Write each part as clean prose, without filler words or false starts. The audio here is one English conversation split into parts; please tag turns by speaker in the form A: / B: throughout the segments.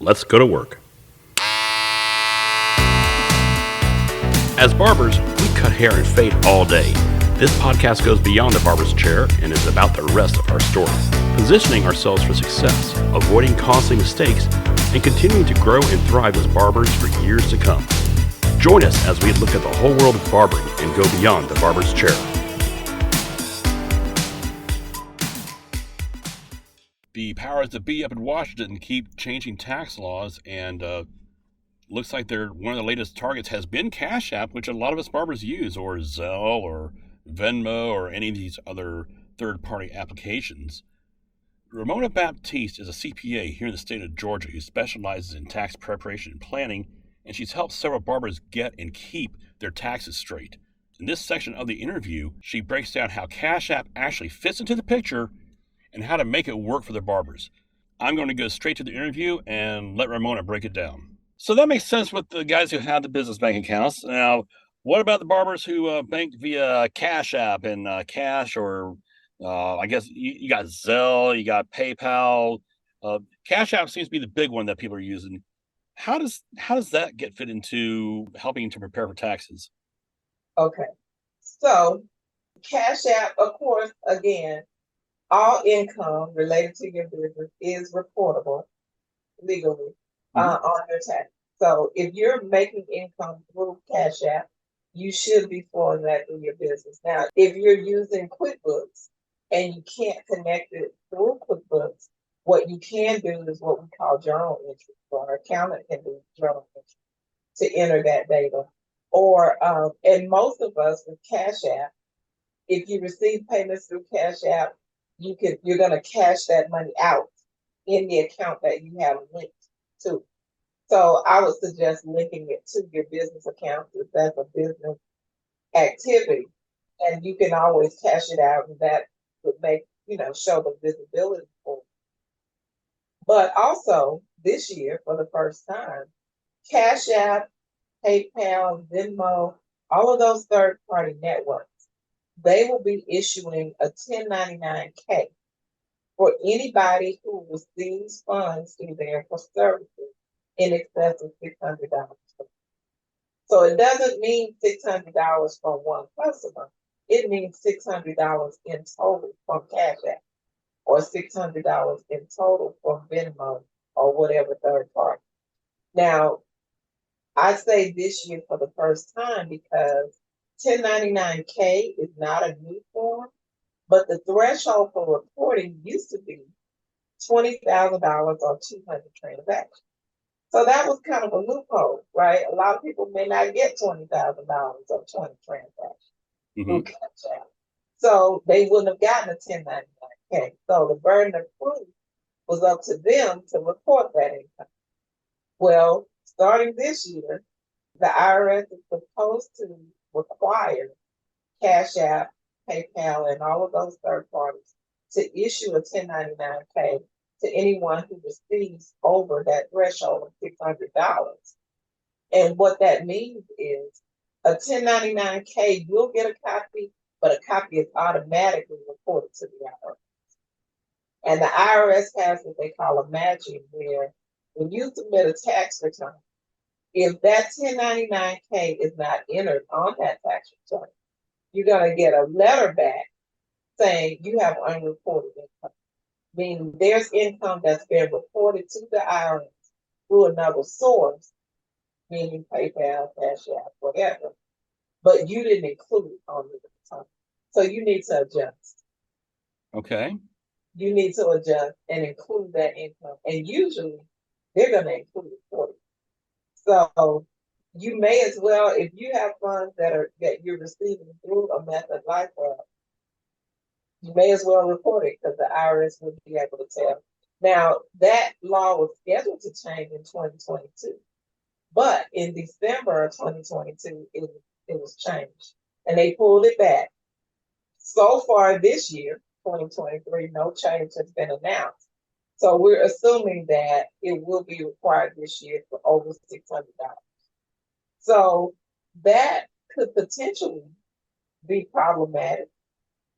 A: Let's go to work. As barbers, we cut hair and fade all day. This podcast goes beyond the barber's chair and is about the rest of our story, positioning ourselves for success, avoiding costly mistakes, and continuing to grow and thrive as barbers for years to come. Join us as we look at the whole world of barbering and go beyond the barber's chair. The powers that be up in Washington keep changing tax laws, and looks like one of the latest targets has been CashApp, which a lot of us barbers use, or Zelle, or Venmo, or any of these other third-party applications. Remona Baptiste is a CPA here in the state of Georgia who specializes in tax preparation and planning, and she's helped several barbers get and keep their taxes straight. In this section of the interview, she breaks down how CashApp actually fits into the picture and how to make it work for the barbers. I'm going to go straight to the interview and let Ramona break it down. So that makes sense with the guys who have the business bank accounts. Now, what about the barbers who bank via CashApp and Cash, or I guess you got Zelle, you got PayPal. CashApp seems to be the big one that people are using. How does that get fit into helping to prepare for taxes?
B: Okay. So Cash App, of course, again, all income related to your business is reportable legally on your tax. So if you're making income through Cash App, you should be flowing that through your business. Now, if you're using QuickBooks and you can't connect it through QuickBooks, what you can do is what we call journal entry, or an accountant can do journal entry to enter that data. Or, and most of us with Cash App, if you receive payments through Cash App, you're going to cash that money out in the account that you have linked to. So I would suggest linking it to your business account if that's a business activity, and you can always cash it out, and that would make, show the visibility for it. But also this year, for the first time, Cash App, PayPal, Venmo, all of those third-party networks, they will be issuing a 1099-K for anybody who receives funds through there for services in excess of $600. So it doesn't mean $600 from one customer. It means $600 in total from Cash App, or $600 in total from Venmo, or whatever third party. Now, I say this year for the first time because 1099-K is not a new form, but the threshold for reporting used to be $20,000 or 200 transactions. So that was kind of a loophole, right? A lot of people may not get $20,000 or 20 transactions through Cash App. So they wouldn't have gotten a 1099-K. So the burden of proof was up to them to report that income. Well, starting this year, the IRS is supposed to require Cash App, PayPal, and all of those third parties to issue a 1099-K to anyone who receives over that threshold of $600. And what that means is a 1099-K, you'll get a copy, but a copy is automatically reported to the IRS. And the IRS has what they call a matching, where when you submit a tax return, if that 1099-K is not entered on that tax return, you're going to get a letter back saying you have unreported income, meaning there's income that's been reported to the IRS through another source, meaning PayPal, Cash App, whatever, but you didn't include it on the return. So you need to adjust.
A: Okay.
B: You need to adjust and include that income. And usually they're going to include it for you. So you may as well, if you have funds that you're receiving through a method like that, you may as well report it, because the IRS will be able to tell. Now, that law was scheduled to change in 2022, but in December of 2022, it was changed, and they pulled it back. So far this year, 2023, no change has been announced. So we're assuming that it will be required this year for over $600. So that could potentially be problematic,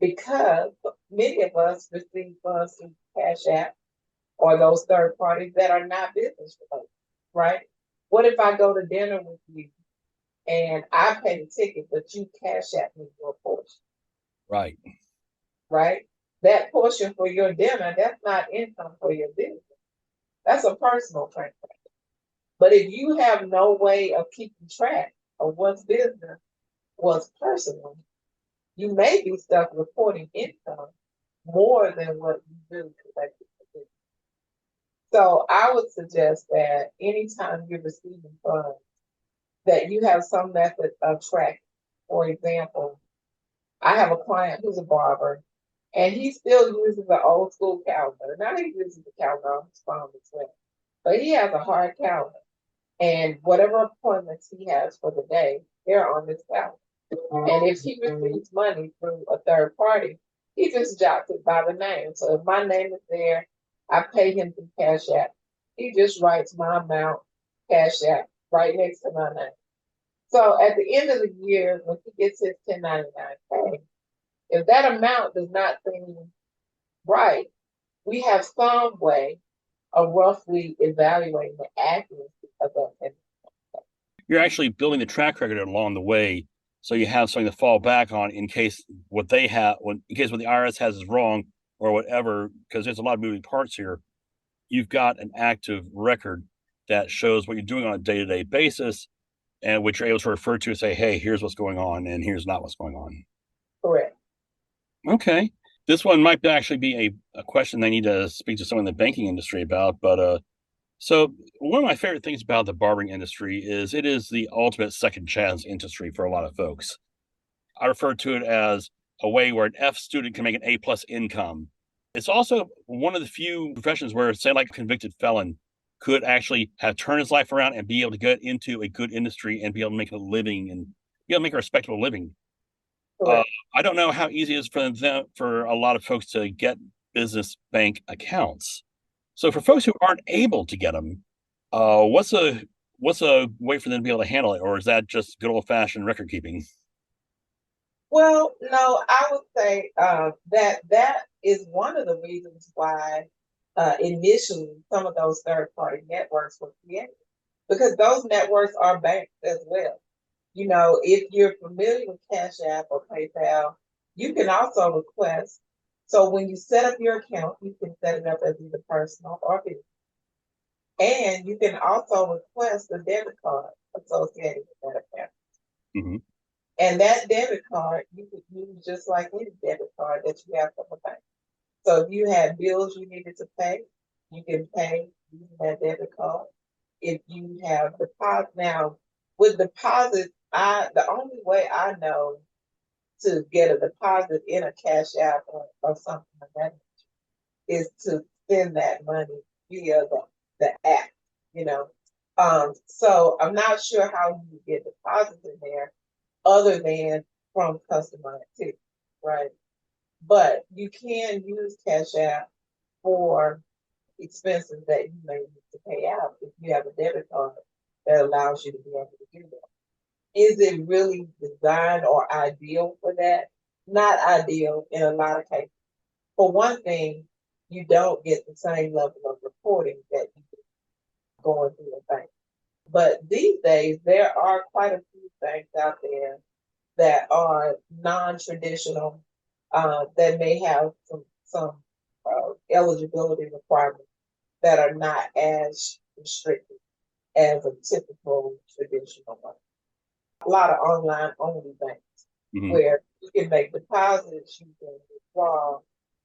B: because many of us receive funds through Cash App or those third parties that are not business related, right? What if I go to dinner with you and I pay the ticket, but you cash out me your portion,
A: Right.
B: right? That portion for your dinner, that's not income for your business. That's a personal transaction. But if you have no way of keeping track of what's business, what's personal, you may be stuck reporting income more than what you really collected for business. So I would suggest that anytime you're receiving funds, that you have some method of tracking. For example, I have a client who's a barber, and he still uses the old school calendar. Now he uses the calendar on his phone as well, but he has a hard calendar. And whatever appointments he has for the day, they're on this calendar. And if he receives money through a third party, he just jots it by the name. So if my name is there, I pay him through Cash App. He just writes my amount, Cash App, right next to my name. So at the end of the year, when he gets his 1099 pay, if that amount does not seem right, we have some way of roughly evaluating the accuracy of that.
A: You're actually building the track record along the way, so you have something to fall back on in case what they have, in case what the IRS has is wrong or whatever. Because there's a lot of moving parts here. You've got an active record that shows what you're doing on a day-to-day basis, and which you're able to refer to and say, "Hey, here's what's going on, and here's not what's going on."
B: Correct.
A: Okay, this one might actually be a question I need to speak to someone in the banking industry about, but so one of my favorite things about the barbering industry is it is the ultimate second chance industry for a lot of folks. I refer to it as a way where an F student can make an A plus income. It's also one of the few professions where, say, like a convicted felon could actually have turned his life around and be able to get into a good industry and be able to make a living and be able to make a respectable living.
B: Correct.
A: I don't know how easy it is for a lot of folks to get business bank accounts. So for folks who aren't able to get them, what's a way for them to be able to handle it, or is that just good old fashioned record keeping?
B: Well, no, I would say that is one of the reasons why initially some of those third party networks were created, because those networks are banks as well. You know, if you're familiar with Cash App or PayPal, you can also request. So when you set up your account, you can set it up as either personal or business. And you can also request a debit card associated with that account.
A: Mm-hmm.
B: And that debit card you could use just like any debit card that you have from the bank. So if you had bills you needed to pay, you can pay using that debit card. If you have deposit, now with deposits, the only way I know to get a deposit in a Cash App or something like that is to send that money via the app, you know. So I'm not sure how you get deposits in there other than from customer activity, right? But you can use Cash App for expenses that you may need to pay out if you have a debit card that allows you to be able to do that. Is it really designed or ideal for that? Not ideal in a lot of cases. For one thing, you don't get the same level of reporting that you get going through a bank. But these days, there are quite a few banks out there that are non-traditional, that may have some eligibility requirements that are not as restricted as a typical traditional one. A lot of online only banks where you can make deposits, you can withdraw,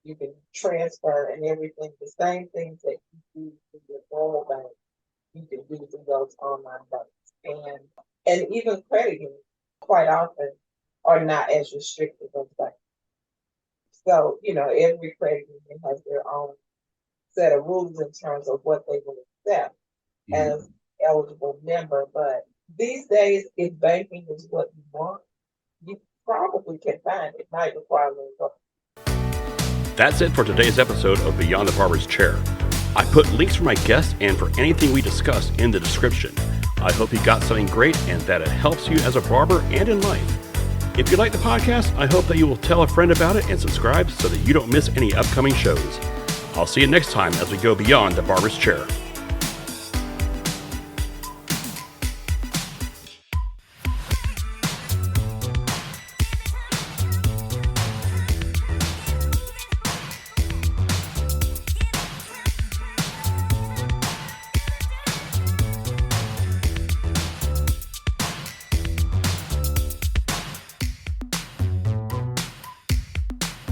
B: you can transfer and everything. The same things that you do through your normal bank, you can do through those online banks. And even credit unions quite often are not as restricted as banks. So, you know, every credit union has their own set of rules in terms of what they will accept as an eligible member. But these days, if banking is what you want, you probably can find it. Might require a little work.
A: That's it for today's episode of Beyond the Barber's Chair. I put links for my guests and for anything we discussed in the description. I hope you got something great and that it helps you as a barber and in life. If you like the podcast, I hope that you will tell a friend about it and subscribe so that you don't miss any upcoming shows. I'll see you next time as we go beyond the barber's chair.